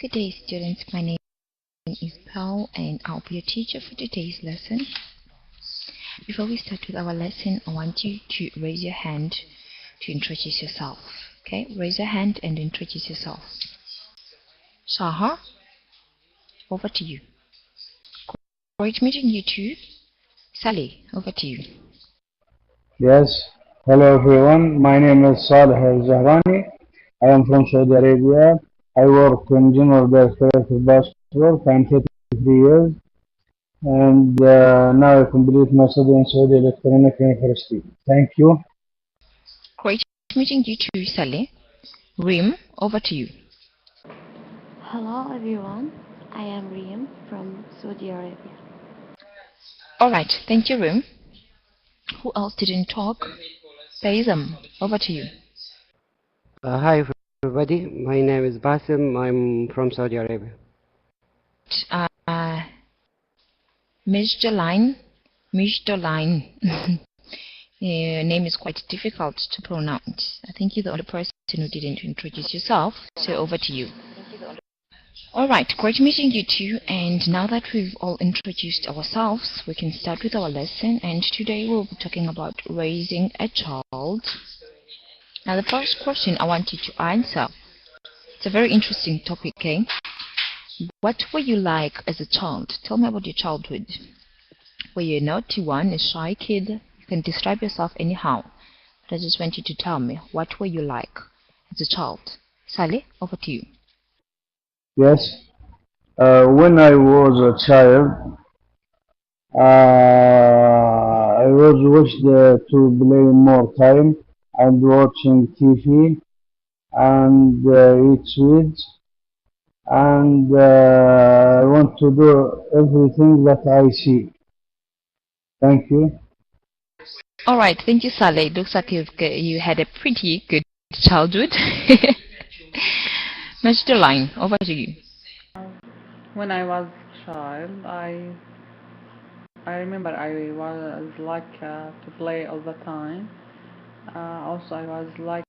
Good day, students. My name is Pearl, and I'll be your teacher for today's lesson. Before we start with our lesson, I want you to raise your hand to introduce yourself. Okay, raise your hand and introduce yourself. Saha, over to you. Great meeting you too. Sally, over to you. Yes. Hello everyone. My name is Saleh Al-Zahrani. I am from Saudi Arabia. I work in General Directorate of Passport. I'm 33 years and now I complete my study in Saudi Electronic University. Thank you. Great meeting you too, Sally. Rim, over to you. Hello everyone, I am Riyam from Saudi Arabia. Alright, thank you, Rim. Who else didn't talk? Faisam, over to you. Hi everybody, my name is Basim, I'm from Saudi Arabia. Mr. Line. Your name is quite difficult to pronounce. I think you're the only person who didn't introduce yourself, so over to you. Alright, great meeting you two, and now that we've all introduced ourselves, we can start with our lesson, and today we'll be talking about raising a child. Now the first question I want you to answer, it's a very interesting topic, okay? What were you like as a child? Tell me about your childhood. Were you a naughty one, a shy kid? You can describe yourself anyhow. But I just want you to tell me, what were you like as a child? Sally, over to you. Yes. When I was a child, I was wished to play more time and watching TV and eat sweets. And I want to do everything that I see. Thank you. Alright, thank you, Saleh. It looks like you had a pretty good childhood. Mr. Line, over to you. When I was a child, I remember I was like to play all the time. Also, I was like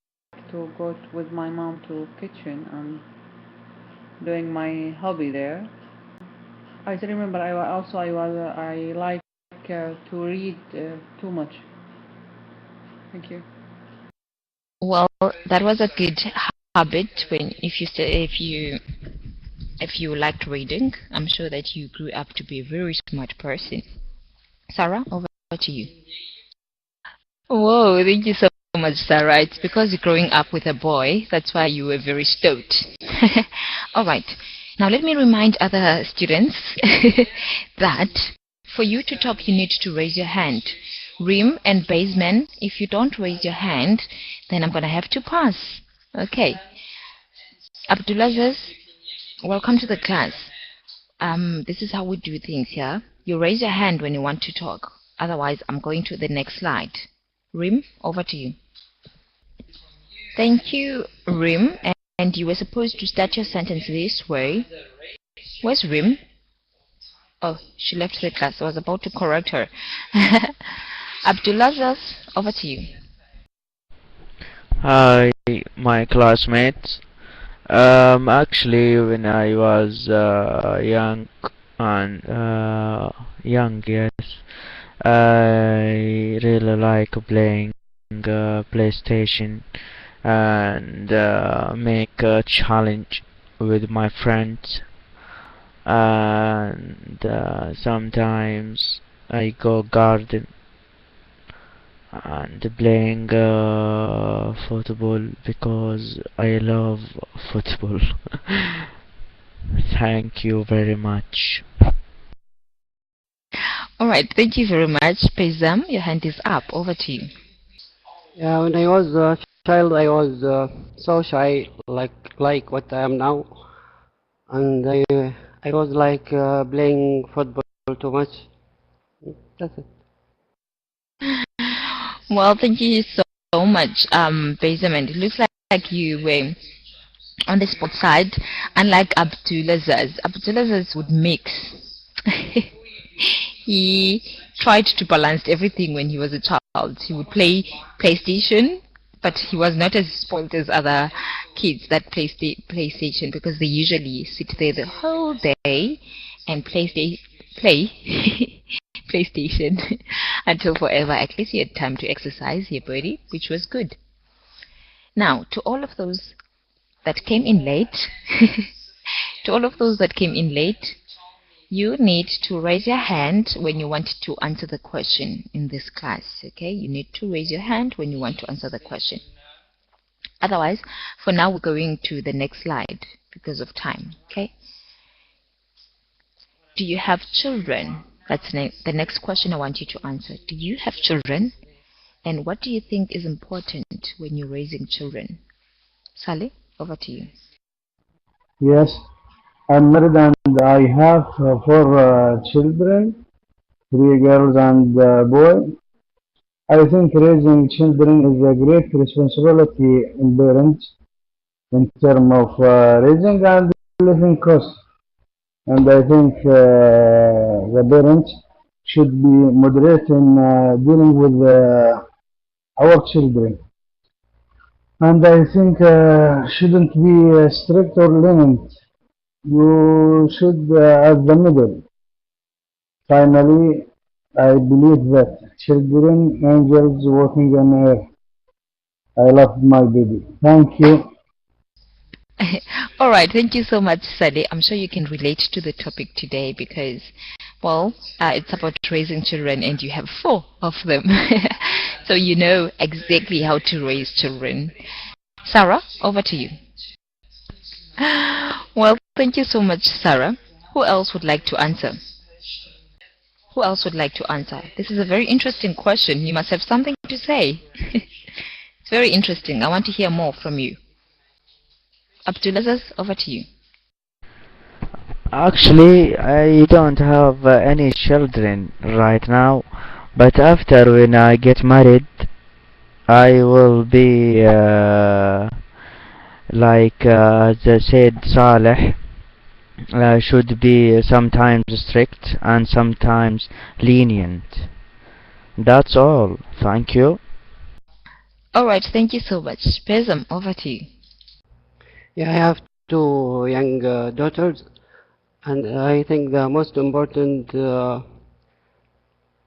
to go with my mom to kitchen and doing my hobby there. I remember I like to read too much. Thank you. Well, that was a good habit when if you liked reading. I'm sure that you grew up to be a very smart person. Sarah, over to you. Whoa, thank you so much, Sarah. It's because you're growing up with a boy, that's why you were very stoked. Alright, now let me remind other students that for you to talk, you need to raise your hand. Rim and Baseman, if you don't raise your hand, then I'm going to have to pass. Okay. Abdulaziz, welcome to the class. This is how we do things here. You raise your hand when you want to talk. Otherwise, I'm going to the next slide. Rim, over to you. Thank you, Rim. And you were supposed to start your sentence this way. Where's Rim? Oh, she left the class. I was about to correct her. Abdulaziz, over to you. Hi, my classmates. Actually, when I was young, yes, I really like playing PlayStation and make a challenge with my friends, and sometimes I go garden and playing football because I love football. Thank you very much. Alright, thank you very much. Pezam, your hand is up. Over to you. Yeah, when I was a child, I was so shy, like what I am now, and I was like playing football too much. That's it. Well, thank you so much, Pezam. And it looks like you were on the sport side, unlike Abdulaziz. Abdulaziz would mix. He tried to balance everything when he was a child. He would play PlayStation, But he was not as spoiled as other kids that play PlayStation, because they usually sit there the whole day and play PlayStation until forever. At least he had time to exercise here, Birdie, which was good. Now, to all of those that came in late, you need to raise your hand when you want to answer the question in this class, okay? You need to raise your hand when you want to answer the question. Otherwise, for now, we're going to the next slide because of time, okay? Do you have children? That's the next question I want you to answer. Do you have children? And what do you think is important when you're raising children? Saleh, over to you. Yes, I'm married and I have four children, three girls and a boy. I think raising children is a great responsibility in parents in terms of raising and living costs. And I think the parents should be moderate in dealing with our children. And I think shouldn't be strict or lenient. You should at the middle. Finally, I believe that children, angels walking on earth. I love my baby. Thank you. All right, thank you so much, Saleh. I'm sure you can relate to the topic today because, well, it's about raising children and you have four of them. So you know exactly how to raise children. Sarah, over to you. Well, thank you so much, Sarah. Who else would like to answer? Who else would like to answer? This is a very interesting question. You must have something to say. It's very interesting. I want to hear more from you. Abdulaziz, over to you. Actually, I don't have any children right now, but after when I get married, I will be like the said Saleh, should be sometimes strict and sometimes lenient. That's all. Thank you. All right, thank you so much. Bezam, over to you. Yeah, I have two young daughters, and I think the most important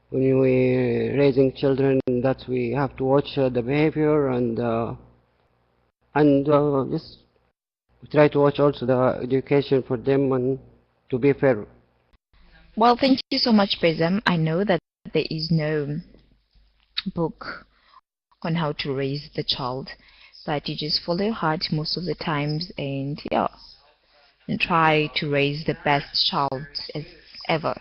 when we raising children that we have to watch the behavior and just try to watch also the education for them and to be fair. Well, thank you so much, Bezam. I know that there is no book on how to raise the child, but you just follow your heart most of the times and yeah, and try to raise the best child as ever.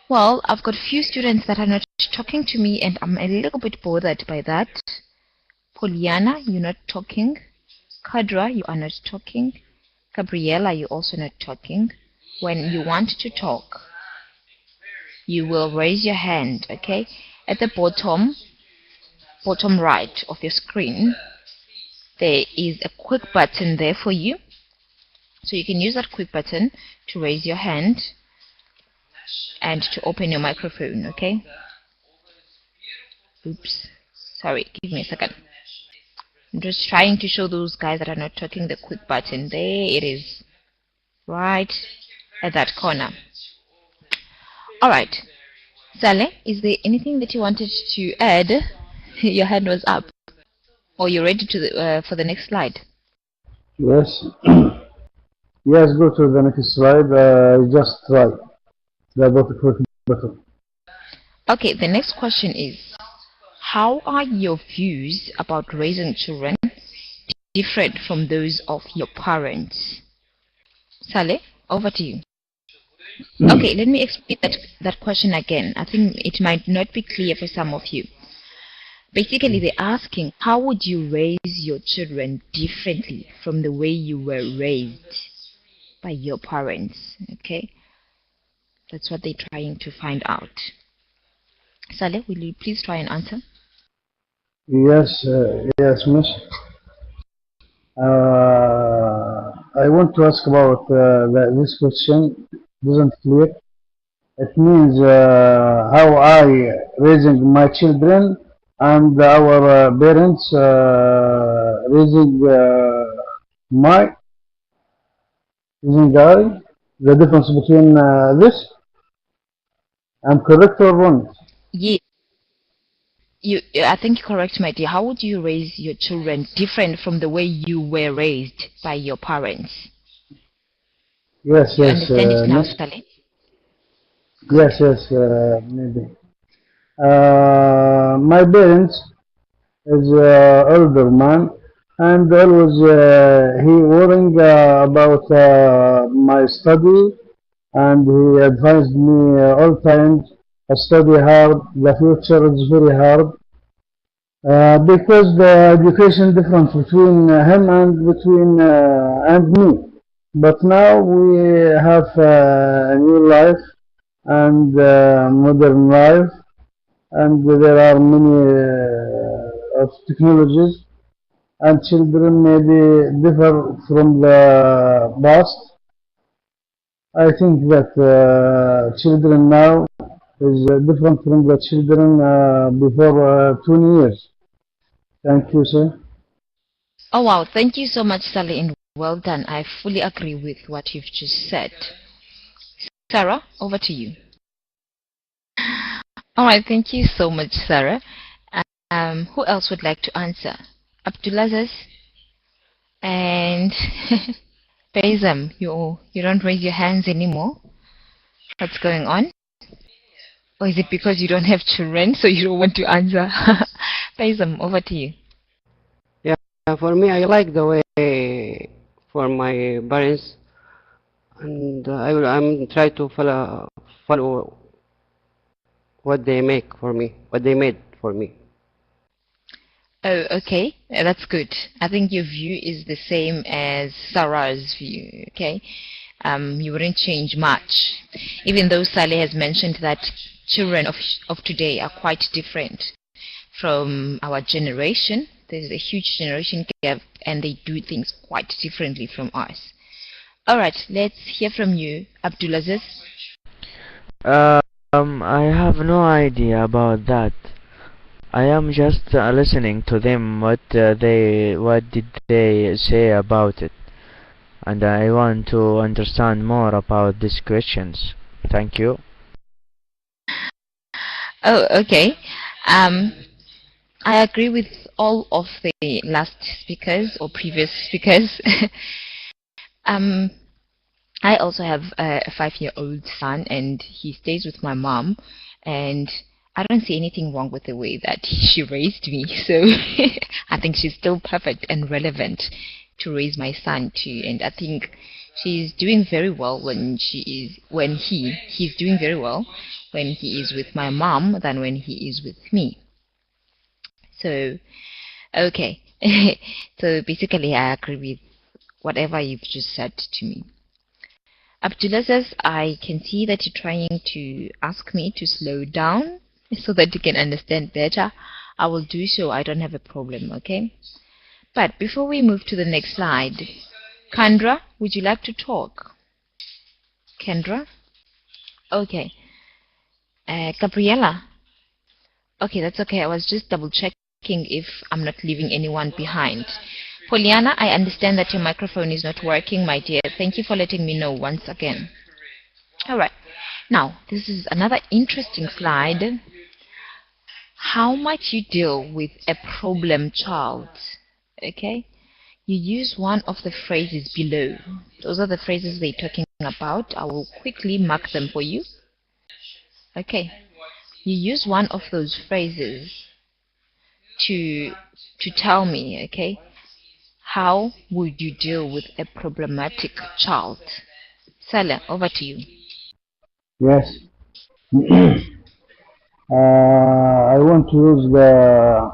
Well, I've got a few students that are not talking to me and I'm a little bit bothered by that. Poliana, you're not talking. Kadra, you are not talking. Gabriela, you're also not talking. When you want to talk, you will raise your hand, okay? At the bottom right of your screen, there is a quick button there for you. So you can use that quick button to raise your hand and to open your microphone, okay? Oops. Sorry, give me a second. I'm just trying to show those guys that are not talking the quick button. There it is. Right at that corner. Alright. Saleh, is there anything that you wanted to add? Your hand was up. Or you're ready to for the next slide? Yes. Yes, go to the next slide. Just try the button. Okay, the next question is, how are your views about raising children different from those of your parents? Saleh, over to you. Okay, let me explain that question again. I think it might not be clear for some of you. Basically, they're asking, how would you raise your children differently from the way you were raised by your parents? Okay, that's what they're trying to find out. Saleh, will you please try and answer? Yes, yes, miss. I want to ask about this question. Isn't clear. It means how I raising my children and our parents raising my raising I. The difference between this, I'm correct or wrong? Yeah, I think you're correct, my dear. How would you raise your children different from the way you were raised by your parents? Yes, You yes, understand it now, miss. Sally? Good. Yes, yes, maybe. My parents is older man, and always he worrying about my study, and he advised me all times study hard. The future is very hard because the education difference between him and between and me. But now we have a new life and modern life, and there are many of technologies, and children maybe differ from the past. I think that children now is different from the children before 20 years. Thank you, sir. Oh, wow. Thank you so much, Sally, and well done. I fully agree with what you've just said. Sarah, over to you. All right. Thank you so much, Sarah. Who else would like to answer? Abdulaziz and Faisam. You don't raise your hands anymore. What's going on? Or is it because you don't have children, so you don't want to answer? Faisam, over to you. Yeah, for me, I like the way for my parents, and I'm try to follow what they make for me, what they made for me. Oh, okay. That's good. I think your view is the same as Sarah's view, okay? You wouldn't change much. Even though Saleh has mentioned that children of today are quite different from our generation. There's a huge generation gap and they do things quite differently from us. Alright, let's hear from you, Abdulaziz. I have no idea about that. I am just listening to them. What did they say about it? And I want to understand more about these questions. Thank you. Oh, okay. I agree with all of the last speakers or previous speakers. um, I also have a 5-year-old son, and he stays with my mom, and I don't see anything wrong with the way that she raised me. So I think she's still perfect and relevant to raise my son too, and I think she's doing very well he's doing very well when he is with my mom than when he is with me. So okay. So basically I agree with whatever you've just said to me. Abdullah says, I can see that you're trying to ask me to slow down so that you can understand better. I will do so. I don't have a problem, okay? But before we move to the next slide, Kendra, would you like to talk? Kendra? Okay. Gabriella? Okay, that's okay. I was just double checking if I'm not leaving anyone behind. Poliana, I understand that your microphone is not working, my dear. Thank you for letting me know once again. All right. Now, this is another interesting slide. How might you deal with a problem child? Okay. You use one of the phrases below. Those are the phrases they're talking about. I will quickly mark them for you. Okay. You use one of those phrases to tell me, okay, how would you deal with a problematic child? Salah, over to you. Yes. I want to use the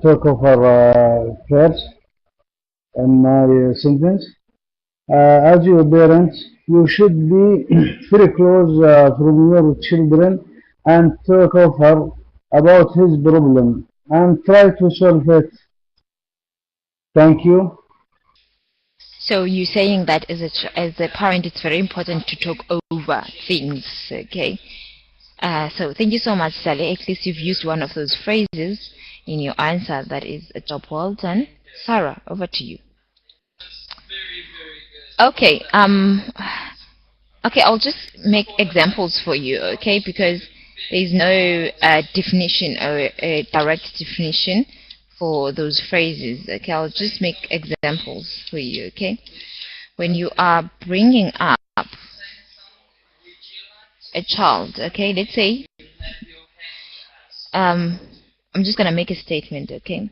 talk over first in my sentence. As your parents, you should be very close from your children and talk over about his problem and try to solve it. Thank you. So you're saying that as a parent, it's very important to talk over things, okay? So thank you so much, Sally. At least you've used one of those phrases in your answer. That is a job well done. Sarah, over to you. Okay. Okay, I'll just make examples for you, okay? Because there's no definition or a direct definition for those phrases. Okay, I'll just make examples for you, okay? When you are bringing up a child, okay, let's say, I'm just gonna make a statement, okay?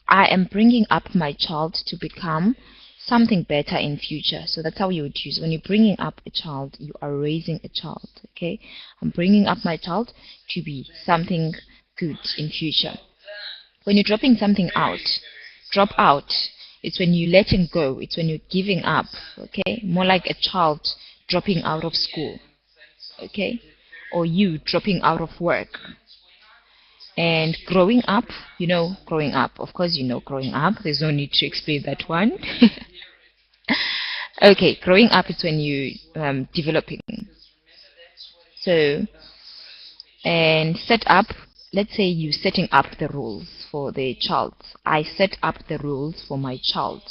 I am bringing up my child to become something better in future. So that's how you would use. When you're bringing up a child, you are raising a child, okay? I'm bringing up my child to be something good in future. When you're dropping something out, drop out, it's when you're letting go, it's when you're giving up, okay? More like a child dropping out of school, okay? Or you dropping out of work. And growing up, you know, growing up, of course you know growing up, there's no need to explain that one. Okay, growing up is when you developing. So, and set up, let's say you setting up the rules for the child. I set up the rules for my child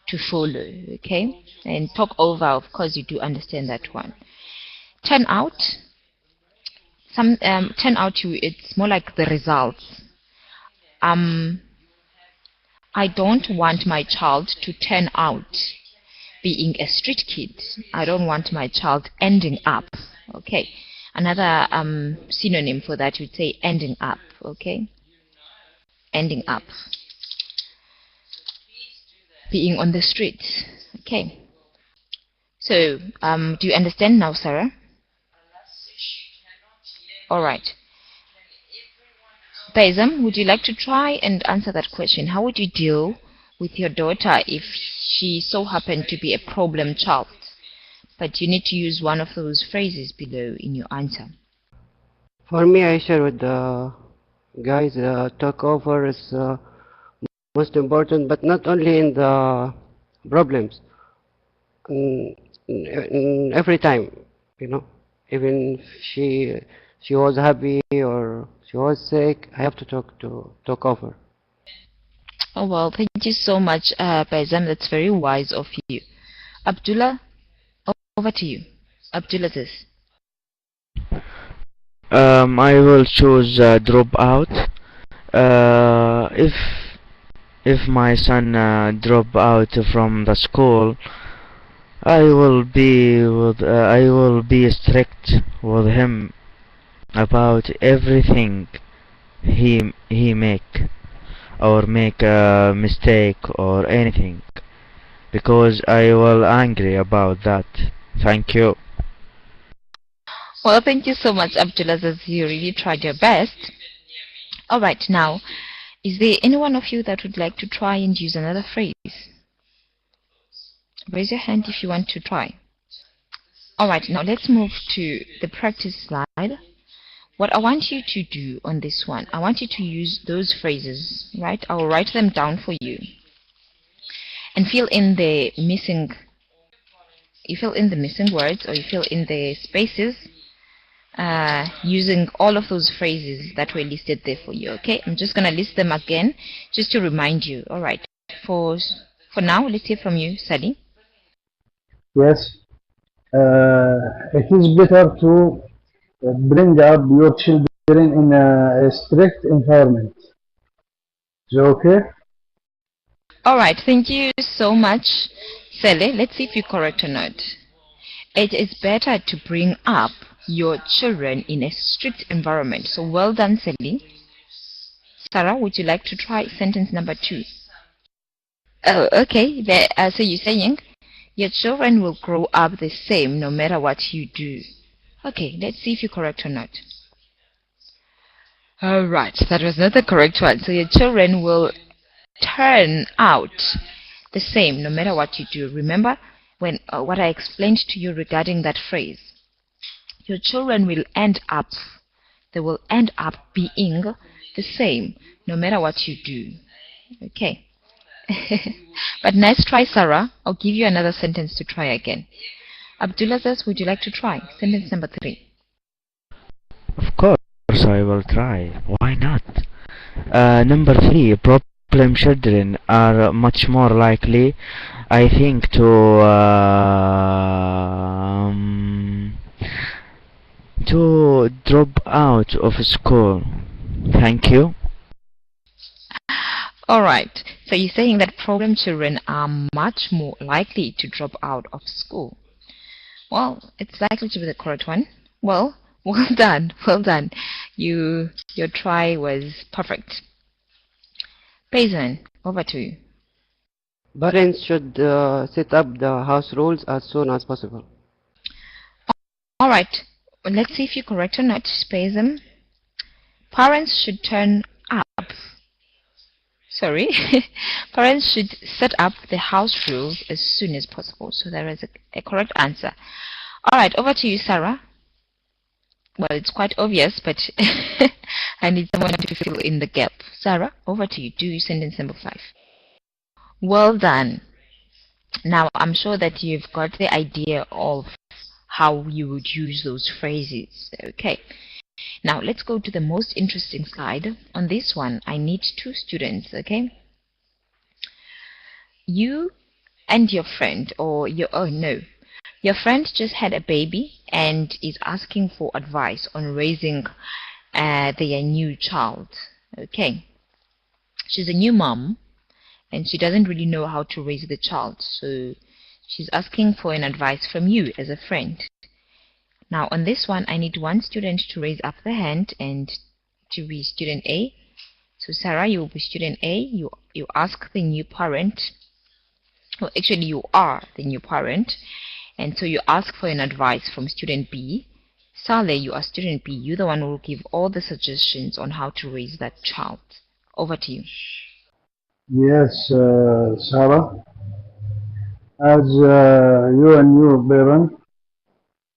to follow, okay? And talk over, of course you do understand that one. Turn out, turn out to, it's more like the results. I don't want my child to turn out being a street kid. I don't want my child ending up, okay? Another synonym for that would say ending up, okay? Ending up. Being on the streets, okay? So, do you understand now, Sarah? Alright. Baisam, would you like to try and answer that question? How would you deal with your daughter if she so happened to be a problem child? But you need to use one of those phrases below in your answer. For me, I share with the guys, talk over is most important, but not only in the problems. In every time, you know, even if she was happy or she was sick, I have to talk over. Oh well, thank you so much, Baisam. That's very wise of you. Abdullah, over to you. Abdullah, this. I will choose drop out. If my son drop out from the school, I will be strict with him about everything he make a mistake or anything, because I will angry about that. Thank you. Well, thank you so much, Abdullah, as you really tried your best. Alright, now, is there any one of you that would like to try and use another phrase? Raise your hand if you want to try. Alright, now let's move to the practice slide. What I want you to do on this one, I want you to use those phrases, right? I will write them down for you. And fill in the missing, you fill in the missing words, or you fill in the spaces using all of those phrases that were listed there for you, okay? I'm just going to list them again just to remind you. Alright, for now, let's hear from you, Sally. Yes, it is better to bring up your children in a strict environment. Is it okay? Alright, thank you so much, Sally. Let's see if you're correct or not. It is better to bring up your children in a strict environment. So well done, Sally. Sarah, would you like to try sentence number 2? Oh, okay. So you're saying your children will grow up the same no matter what you do. Okay, let's see if you're correct or not. Alright, that was not the correct one. So your children will turn out the same no matter what you do. Remember when what I explained to you regarding that phrase? Your children will end up, they will end up being the same no matter what you do. Okay. But nice try, Sarah. I'll give you another sentence to try again. Abdulaziz, would you like to try? Sentence number 3. Of course, I will try. Why not? Number three, problem children are much more likely, I think, to drop out of school. Thank you. Alright, so you're saying that problem children are much more likely to drop out of school. Well, it's likely to be the correct one. Well, well done, well done. Your try was perfect. Payson, over to you. Parents should set up the house rules as soon as possible. Alright, well, let's see if you're correct or not, Payson. Parents should turn up. Sorry, parents should set up the house rules as soon as possible. So there is a correct answer. Alright, over to you, Sarah. Well, it's quite obvious, but I need someone to fill in the gap. Sarah, over to you. Do sentence number 5. Well done. Now, I'm sure that you've got the idea of how you would use those phrases. Okay. Now, let's go to the most interesting slide. On this one, I need 2 students, okay? You and your friend, or your friend just had a baby and is asking for advice on raising their new child, okay? She's a new mom and she doesn't really know how to raise the child, so she's asking for an advice from you as a friend. Now on this one, I need 1 student to raise up the hand and to be student A. So Sarah, you will be student A. You ask the new parent, well, actually you are the new parent, and so you ask for an advice from student B. Saleh, you are student B. You're the one who will give all the suggestions on how to raise that child. Over to you. Yes, Sarah. As you and your parent,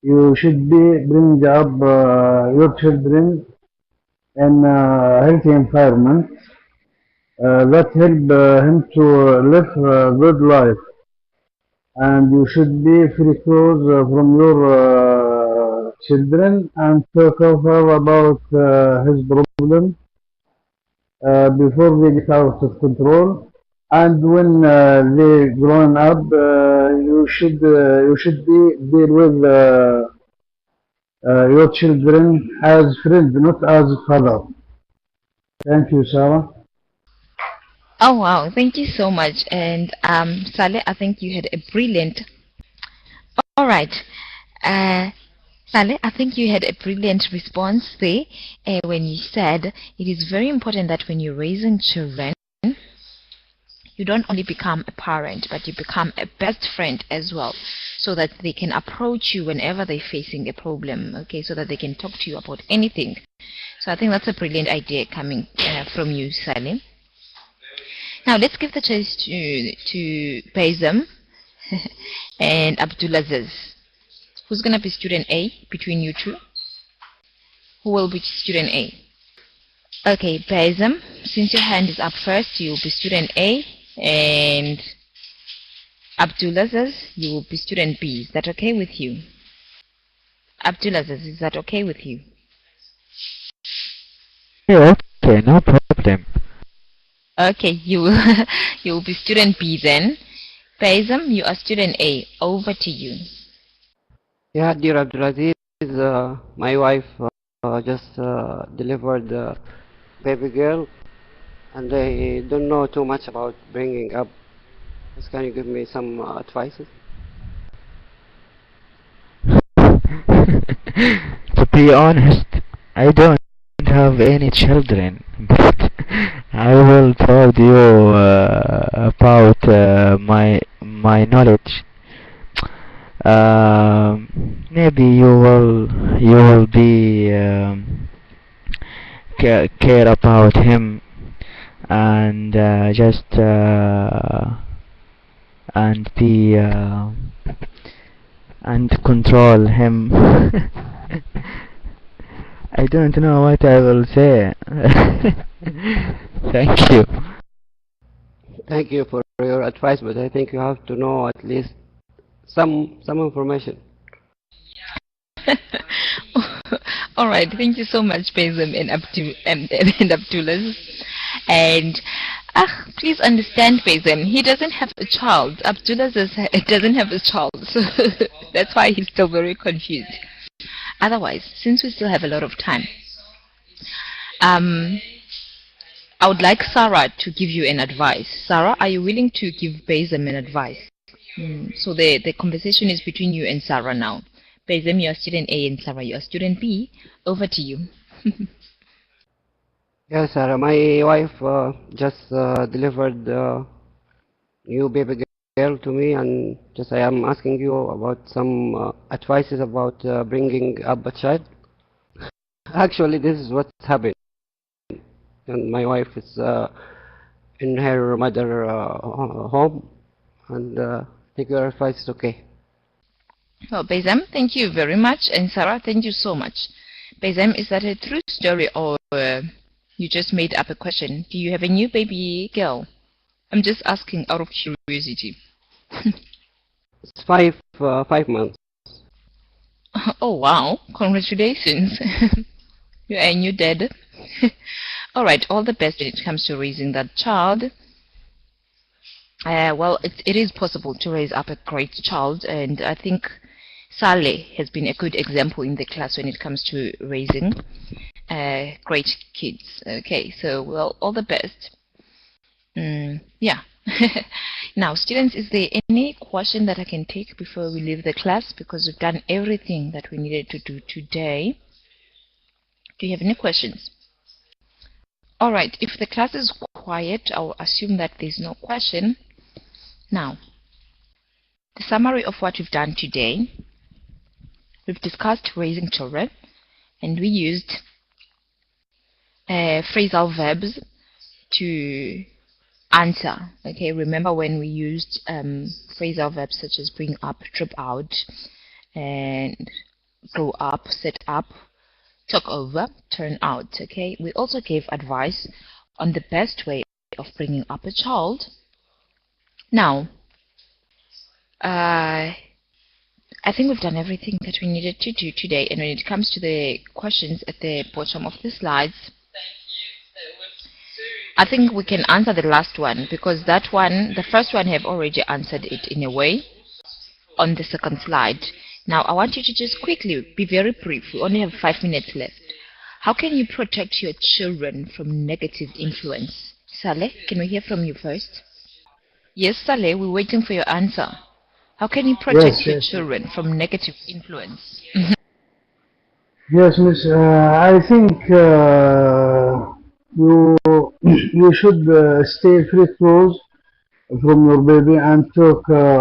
you should be bringing up your children in a healthy environment that help him to live a good life. And you should be very close from your children and talk over about his problem before they get out of control. And when they grown up, you should be deal with your children as friends, not as father. Thank you, Sarah. Oh wow, thank you so much. And Saleh, I think you had a brilliant. All right, Saleh, I think you had a brilliant response there when you said it is very important that when you're raising children, you don't only become a parent, but you become a best friend as well, so that they can approach you whenever they're facing a problem, okay, so that they can talk to you about anything. So I think that's a brilliant idea coming from you, Salim. Now let's give the choice to Payson and Abdulaziz. Who's going to be student A between you two? Who will be student A? Okay, Payson, since your hand is up first, you will be student A, and Abdulaziz, you will be student B. Is that okay with you? Abdulaziz, is that okay with you? Yeah, okay, no problem. Okay, you will you will be student B then. Payson, you are student A. Over to you. Yeah, dear Abdulaziz, my wife just delivered a baby girl, and I don't know too much about bringing up. Just can you give me some advices? To be honest, I don't have any children, but I will tell you about my knowledge. Maybe you will be care about him and just and be and control him. I don't know what I will say. Thank you. Thank you for your advice, but I think you have to know at least some information. All right, thank you so much, Baisem and Abdullah. And please understand, Baisem, he doesn't have a child. Abdullah doesn't have a child, so that's why he's still very confused. Otherwise, since we still have a lot of time, I would like Sarah to give you an advice. Sarah, are you willing to give Baisem an advice? So the conversation is between you and Sarah now. Baisem, you are student A, and Sarah, you are student B. Over to you. Yes, sir. My wife just delivered new baby girl to me, and just I am asking you about some advices about bringing up a child. Actually, this is what's happened, and my wife is in her mother home, and I think your advice is okay. Well, Baisem, thank you very much, and Sarah, thank you so much. Baisem, is that a true story or you just made up a question? Do you have a new baby girl? I'm just asking out of curiosity. It's 5 months. Oh wow, congratulations. You are a new dad. Alright, all the best when it comes to raising that child. Well, it is possible to raise up a great child, and I think Saleh has been a good example in the class when it comes to raising great kids. Okay, so well, all the best. Yeah. Now, students, is there any question that I can take before we leave the class? Because we've done everything that we needed to do today. Do you have any questions? All right, if the class is quiet, I'll assume that there's no question. Now, the summary of what we've done today. We've discussed raising children, and we used phrasal verbs to answer. Okay, remember when we used phrasal verbs such as bring up, drop out, and grow up, set up, talk over, turn out. Okay, we also gave advice on the best way of bringing up a child. Now, I think we've done everything that we needed to do today, and when it comes to the questions at the bottom of the slides, I think we can answer the last one, because that one, the first one, have already answered it in a way on the second slide. Now, I want you to just quickly be very brief. We only have 5 minutes left. How can you protect your children from negative influence? Saleh, can we hear from you first? Yes, Saleh, we're waiting for your answer. How can you protect your children from negative influence? Yes, miss. I think you should stay very close from your baby and talking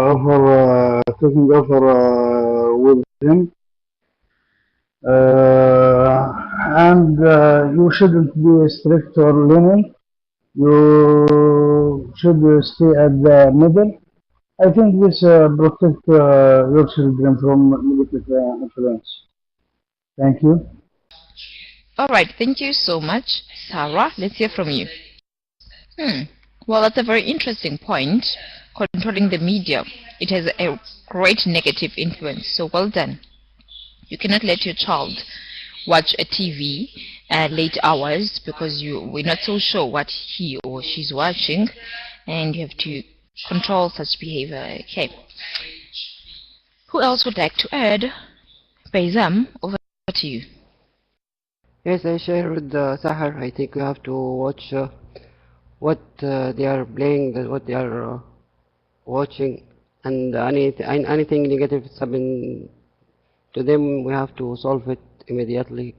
over with him, and you shouldn't be strict or lenient. You should stay at the middle. I think this protect your children from negative influence. Thank you. All right, thank you so much. Sarah, let's hear from you. Well, that's a very interesting point. Controlling the media, it has a great negative influence, so well done. You cannot let your child watch a TV at late hours because we're not so sure what he or she's watching, and you have to control such behavior. Okay. Who else would like to add? Baisem, over to you. Yes, I share with Sahar. I think we have to watch what they are playing, what they are watching, and anything negative is happening to them, we have to solve it immediately.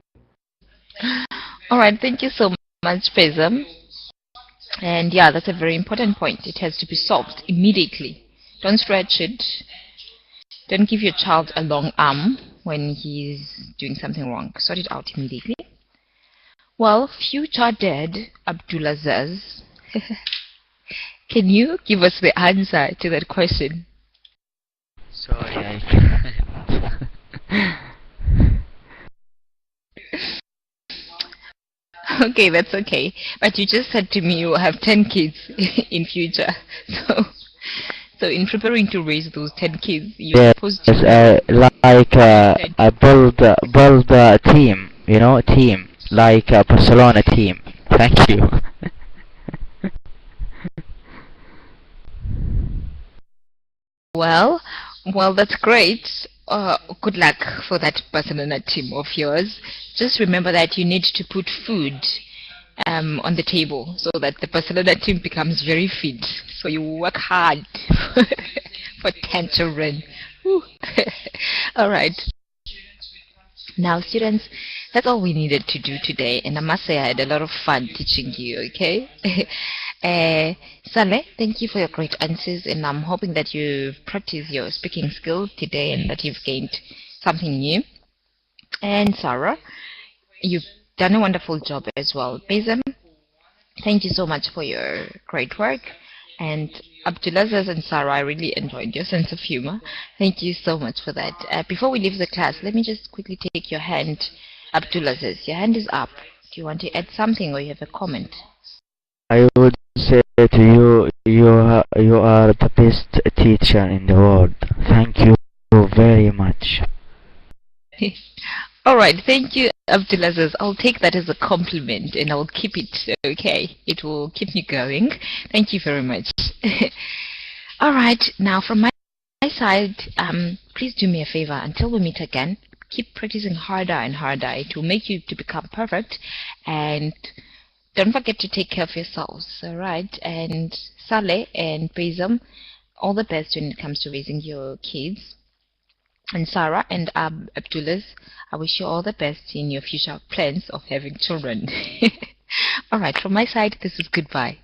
All right, thank you so much, Baisem. And yeah, that's a very important point. It has to be solved immediately. Don't stretch it. Don't give your child a long arm when he's doing something wrong. Sort it out immediately. Well, future dad Abdulaziz, can you give us the answer to that question? Sorry, I can't. Okay, that's okay. But you just said to me you will have 10 kids in future. So in preparing to raise those 10 kids, you're supposed to... Yes, like I build a team you know, team, like a Barcelona team. Thank you. Well, well, that's great. Good luck for that Barcelona team of yours. Just remember that you need to put food on the table so that the Barcelona team becomes very fit. So you work hard for 10 children. Whew. All right. Now, students, that's all we needed to do today. And I must say I had a lot of fun teaching you, okay? Saleh, thank you for your great answers. And I'm hoping that you've practiced your speaking skills today and that you've gained something new. And Sarah, you've done a wonderful job as well. Bezam, thank you so much for your great work. And Abdulaziz and Sarah, I really enjoyed your sense of humor. Thank you so much for that. Before we leave the class, let me just quickly take your hand. Abdulaziz, your hand is up. Do you want to add something or you have a comment? I would say to you, you are the best teacher in the world. Thank you very much. All right, thank you, Abdulaziz. I'll take that as a compliment and I'll keep it, okay? It will keep me going. Thank you very much. All right, now from my side, please do me a favor. Until we meet again, keep practicing harder and harder. It will make you to become perfect. And don't forget to take care of yourselves, all right? And Saleh and Bezam, all the best when it comes to raising your kids. And Sarah and Abdulaziz, I wish you all the best in your future plans of having children. All right, from my side, this is goodbye.